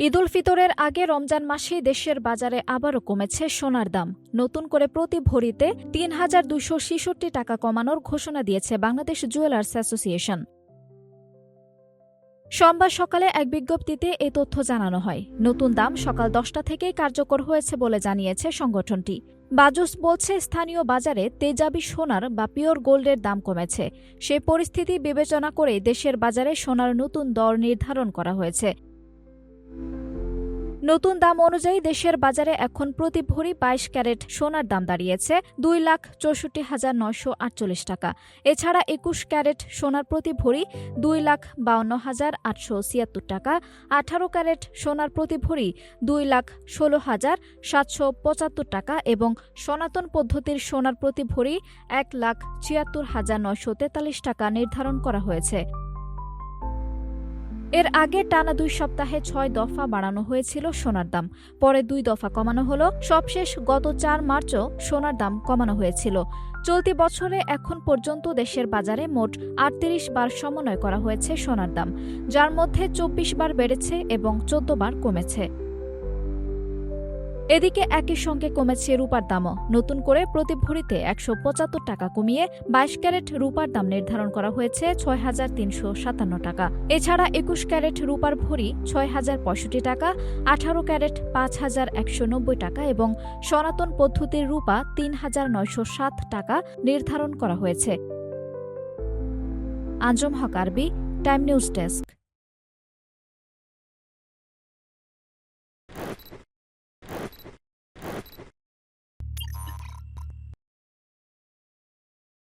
ঈদ উল ফিতরের আগে রমজান মাসে দেশের বাজারে আবারও কমেছে সোনার দাম। নতুন করে প্রতি ভরিতে ৩,২৬৬ টাকা কমানোর ঘোষণা দিয়েছে বাংলাদেশ জুয়েলার্স অ্যাসোসিয়েশন। সোমবার সকালে এক বিজ্ঞপ্তিতে এ তথ্য জানানো হয়। নতুন দাম সকাল ১০টা থেকেই কার্যকর হয়েছে বলে জানিয়েছে সংগঠনটি। বাজুস বলছে, স্থানীয় বাজারে তেজাবি সোনার বা পিওর গোল্ডের দাম কমেছে। সে পরিস্থিতি বিবেচনা করে দেশের বাজারে সোনার নতুন দর নির্ধারণ করা হয়েছে। নতুন দাম অনুযায়ী দেশের বাজারে এখন প্রতি ভরি ২২ ক্যারেট সোনার দাম দাঁড়িয়েছে ২,৬৪,৯৪৮ টাকা। এছাড়া ২১ ক্যারেট সোনার প্রতি ভরি ২,৫২,৮৭৬ টাকা, ১৮ ক্যারেট সোনার প্রতি ভরি ২,১৬,৭৭৫ টাকা এবং সনাতন পদ্ধতির সোনার প্রতি ভরি ১,৭৬,৯৪৩ টাকা নির্ধারণ করা হয়েছে। এর আগে টানা ২ সপ্তাহে ৬ দফা বাড়ানো হয়েছিল সোনার দাম, পরে ২ দফা কমানো হলো। সবশেষ গত ৪ মার্চও সোনার দাম কমানো হয়েছিল। চলতি বছরে এখন পর্যন্ত দেশের বাজারে মোট ৩৮ বার সমন্বয় করা হয়েছে সোনার দাম, যার মধ্যে ২৪ বার বেড়েছে এবং ১৪ বার কমেছে। এদিকে একই সঙ্গে কমেছে রূপার দামও। নতুন করে প্রতি ভরিতে ১৭৫ টাকা কমিয়ে ২২ ক্যারেট রূপার দাম নির্ধারণ করা হয়েছে ৬,৩৫৭ টাকা। এছাড়া ২১ ক্যারেট রূপার ভরি ৬,০৬৫ টাকা, ১৮ ক্যারেট ৫,১৯০ টাকা এবং সনাতন পদ্ধতির রূপা ৩,৯০৭ টাকা নির্ধারণ করা হয়েছে। আঞ্জুম হক আরবি, টাইম নিউজ ডেস্ক।